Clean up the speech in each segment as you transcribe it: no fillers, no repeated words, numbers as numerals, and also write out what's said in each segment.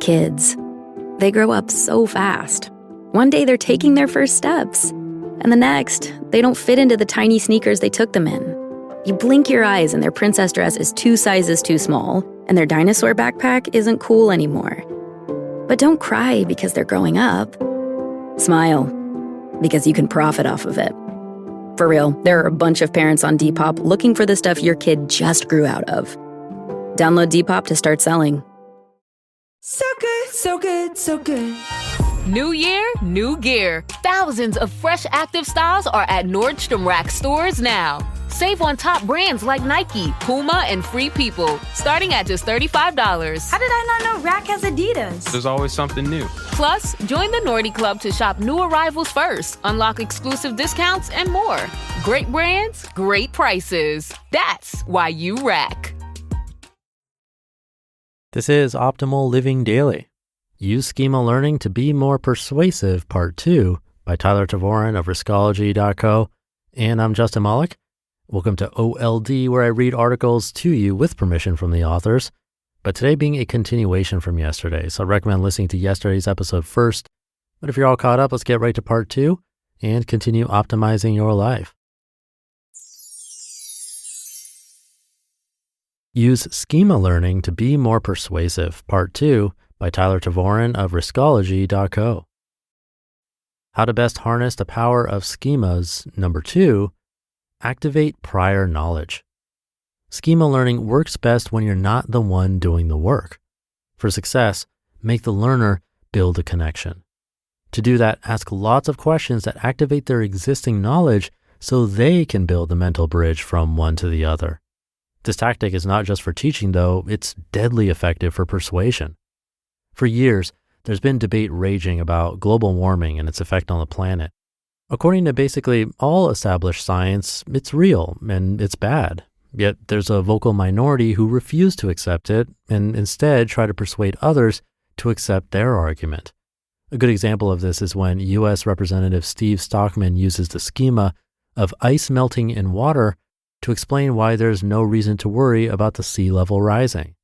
Kids. They grow up so fast. One day they're taking their first steps, and the next, they don't fit into the tiny sneakers they took them in. You blink your eyes and their princess dress is 2 sizes too small, and their dinosaur backpack isn't cool anymore. But don't cry because they're growing up. Smile, because you can profit off of it. For real, there are a bunch of parents on Depop looking for the stuff your kid just grew out of. Download Depop to start selling. So good, so good, so good. New year, new gear. Thousands of fresh active styles are at Nordstrom Rack stores now. Save on top brands like Nike, Puma, and Free People, starting at just $35. How did I not know Rack has Adidas? There's always something new. Plus, join the Nordy Club to shop new arrivals first, unlock exclusive discounts, and more. Great brands, great prices. That's why you Rack. This is Optimal Living Daily. Use Schema Learning to be more persuasive, Part 2 by Tyler Tervooren of Riskology.co. And I'm Justin Malik. Welcome to OLD, where I read articles to you with permission from the authors. But today being a continuation from yesterday, so I recommend listening to yesterday's episode first. But if you're all caught up, let's get right to Part 2 and continue optimizing your life. Use Schema Learning to be more persuasive, Part 2 by Tyler Tervooren of Riskology.co. How to best harness the power of schemas, number 2, activate prior knowledge. Schema learning works best when you're not the one doing the work. For success, make the learner build a connection. To do that, ask lots of questions that activate their existing knowledge so they can build the mental bridge from one to the other. This tactic is not just for teaching, though, it's deadly effective for persuasion. For years, there's been debate raging about global warming and its effect on the planet. According to basically all established science, it's real and it's bad. Yet there's a vocal minority who refuse to accept it and instead try to persuade others to accept their argument. A good example of this is when U.S. Representative Steve Stockman uses the schema of ice melting in water to explain why there's no reason to worry about the sea level rising.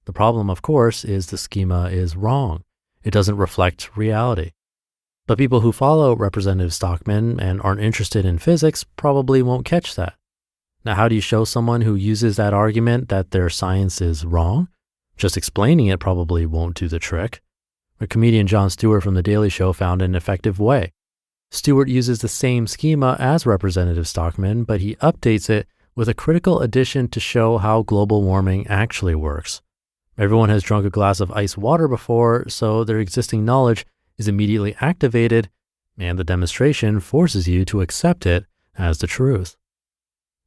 The problem, of course, is the schema is wrong. It doesn't reflect reality. But people who follow Representative Stockman and aren't interested in physics probably won't catch that. Now, how do you show someone who uses that argument that their science is wrong? Just explaining it probably won't do the trick. But comedian Jon Stewart from The Daily Show found an effective way. Stewart uses the same schema as Representative Stockman, but he updates it with a critical addition to show how global warming actually works. Everyone has drunk a glass of ice water before, so their existing knowledge is immediately activated, and the demonstration forces you to accept it as the truth.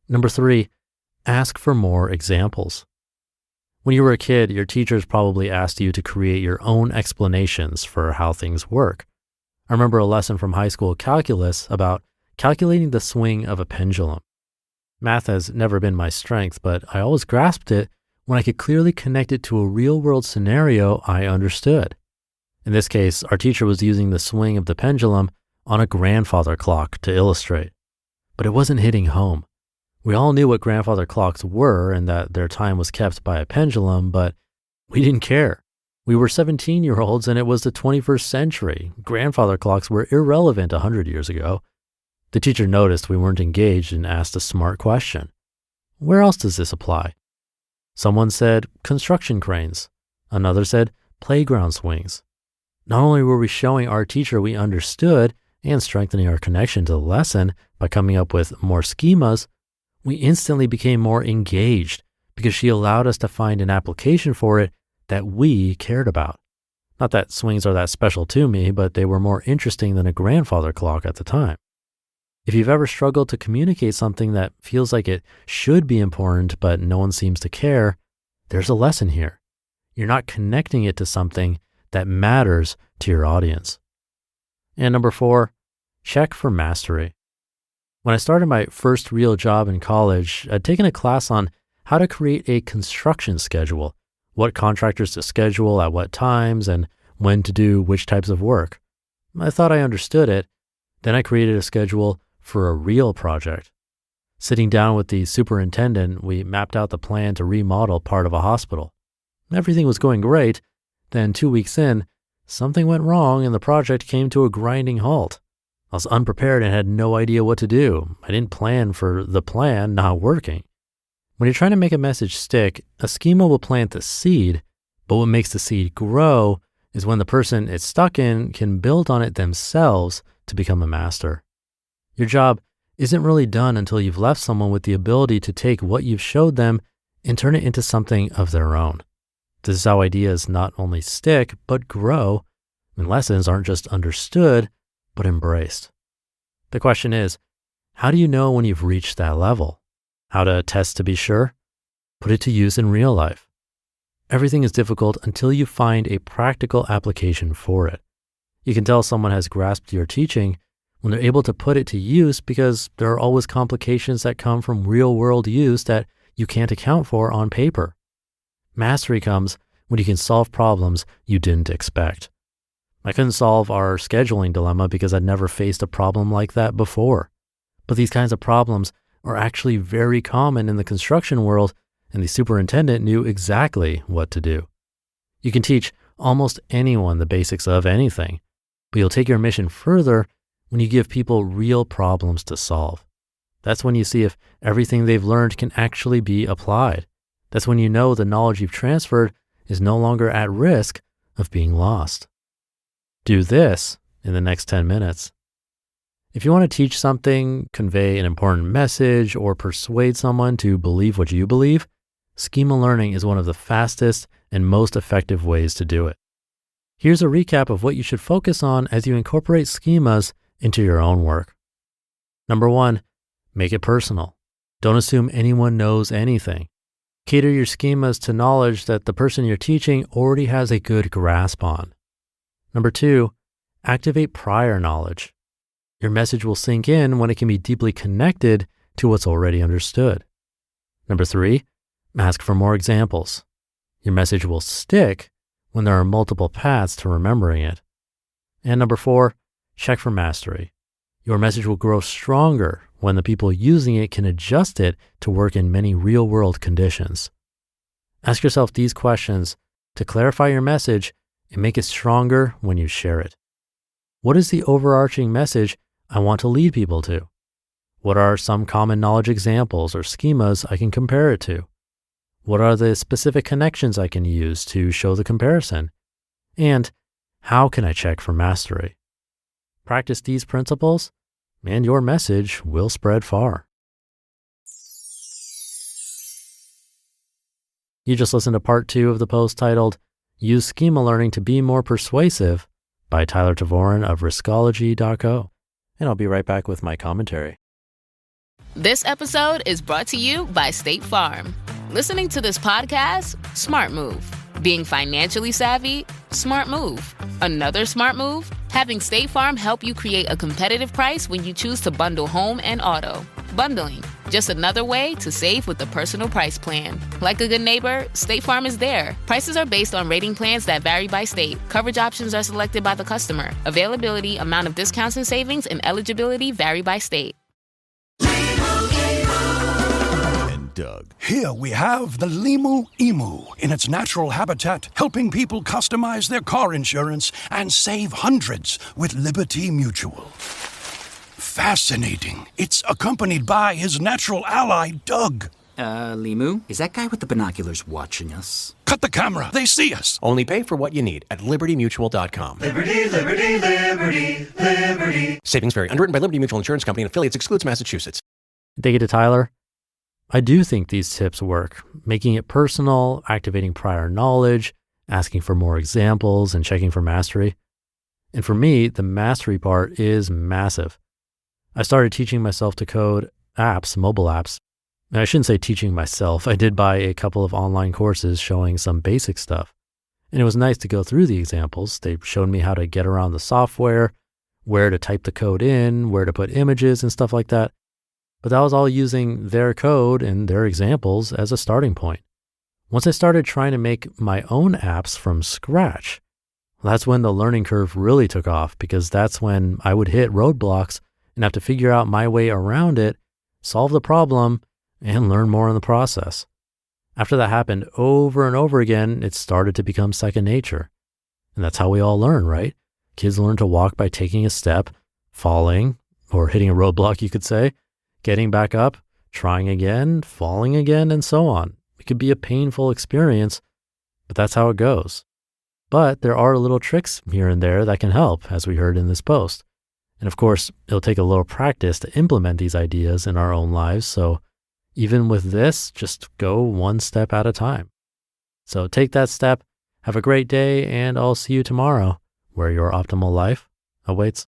Number 3, ask for more examples. When you were a kid, your teachers probably asked you to create your own explanations for how things work. I remember a lesson from high school calculus about calculating the swing of a pendulum. Math has never been my strength, but I always grasped it when I could clearly connect it to a real-world scenario I understood. In this case, our teacher was using the swing of the pendulum on a grandfather clock to illustrate. But it wasn't hitting home. We all knew what grandfather clocks were and that their time was kept by a pendulum, but we didn't care. We were 17-year-olds and it was the 21st century. Grandfather clocks were irrelevant 100 years ago. The teacher noticed we weren't engaged and asked a smart question. Where else does this apply? Someone said construction cranes. Another said playground swings. Not only were we showing our teacher we understood and strengthening our connection to the lesson by coming up with more schemas, we instantly became more engaged because she allowed us to find an application for it that we cared about. Not that swings are that special to me, but they were more interesting than a grandfather clock at the time. If you've ever struggled to communicate something that feels like it should be important, but no one seems to care, there's a lesson here. You're not connecting it to something that matters to your audience. And number 4, check for mastery. When I started my first real job in college, I'd taken a class on how to create a construction schedule, what contractors to schedule at what times, and when to do which types of work. I thought I understood it. Then I created a schedule for a real project. Sitting down with the superintendent, we mapped out the plan to remodel part of a hospital. Everything was going great. Then 2 weeks in, something went wrong and the project came to a grinding halt. I was unprepared and had no idea what to do. I didn't plan for the plan not working. When you're trying to make a message stick, a schema will plant the seed, but what makes the seed grow is when the person it's stuck in can build on it themselves to become a master. Your job isn't really done until you've left someone with the ability to take what you've showed them and turn it into something of their own. This is how ideas not only stick, but grow, and lessons aren't just understood, but embraced. The question is, how do you know when you've reached that level? How to test to be sure? Put it to use in real life. Everything is difficult until you find a practical application for it. You can tell someone has grasped your teaching when they're able to put it to use because there are always complications that come from real-world use that you can't account for on paper. Mastery comes when you can solve problems you didn't expect. I couldn't solve our scheduling dilemma because I'd never faced a problem like that before. But these kinds of problems are actually very common in the construction world, and the superintendent knew exactly what to do. You can teach almost anyone the basics of anything, but you'll take your mission further when you give people real problems to solve. That's when you see if everything they've learned can actually be applied. That's when you know the knowledge you've transferred is no longer at risk of being lost. Do this in the next 10 minutes. If you want to teach something, convey an important message, or persuade someone to believe what you believe, schema learning is one of the fastest and most effective ways to do it. Here's a recap of what you should focus on as you incorporate schemas into your own work. Number 1, make it personal. Don't assume anyone knows anything. Cater your schemas to knowledge that the person you're teaching already has a good grasp on. Number 2, activate prior knowledge. Your message will sink in when it can be deeply connected to what's already understood. Number 3, ask for more examples. Your message will stick when there are multiple paths to remembering it. And number 4, check for mastery. Your message will grow stronger when the people using it can adjust it to work in many real-world conditions. Ask yourself these questions to clarify your message and make it stronger when you share it. What is the overarching message I want to lead people to? What are some common knowledge examples or schemas I can compare it to? What are the specific connections I can use to show the comparison? And how can I check for mastery? Practice these principles, and your message will spread far. You just listened to part 2 of the post titled, Use Schema Learning to Be More Persuasive by Tyler Tervooren of Riskology.co. And I'll be right back with my commentary. This episode is brought to you by State Farm. Listening to this podcast? Smart move. Being financially savvy? Smart move. Another smart move? Having State Farm help you create a competitive price when you choose to bundle home and auto. Bundling, just another way to save with the Personal Price Plan. Like a good neighbor, State Farm is there. Prices are based on rating plans that vary by state. Coverage options are selected by the customer. Availability, amount of discounts and savings, and eligibility vary by state. Doug. Here we have the Limu Emu in its natural habitat, helping people customize their car insurance and save hundreds with Liberty Mutual. Fascinating. It's accompanied by his natural ally, Doug. Limu, is that guy with the binoculars watching us? Cut the camera. They see us. Only pay for what you need at libertymutual.com. Liberty, liberty, liberty, liberty. Savings vary. Underwritten by Liberty Mutual Insurance Company and affiliates. Excludes Massachusetts. Thank you to Tyler. I do think these tips work, making it personal, activating prior knowledge, asking for more examples, and checking for mastery. And for me, the mastery part is massive. I started teaching myself to code apps, mobile apps. And I shouldn't say teaching myself. I did buy a couple of online courses showing some basic stuff. And it was nice to go through the examples. They showed me how to get around the software, where to type the code in, where to put images and stuff like that. But that was all using their code and their examples as a starting point. Once I started trying to make my own apps from scratch, that's when the learning curve really took off, because that's when I would hit roadblocks and have to figure out my way around it, solve the problem, and learn more in the process. After that happened over and over again, it started to become second nature. And that's how we all learn, right? Kids learn to walk by taking a step, falling, or hitting a roadblock, you could say, getting back up, trying again, falling again, and so on. It could be a painful experience, but that's how it goes. But there are little tricks here and there that can help, as we heard in this post. And of course, it'll take a little practice to implement these ideas in our own lives. So even with this, just go one step at a time. So take that step, have a great day, and I'll see you tomorrow, where your optimal life awaits.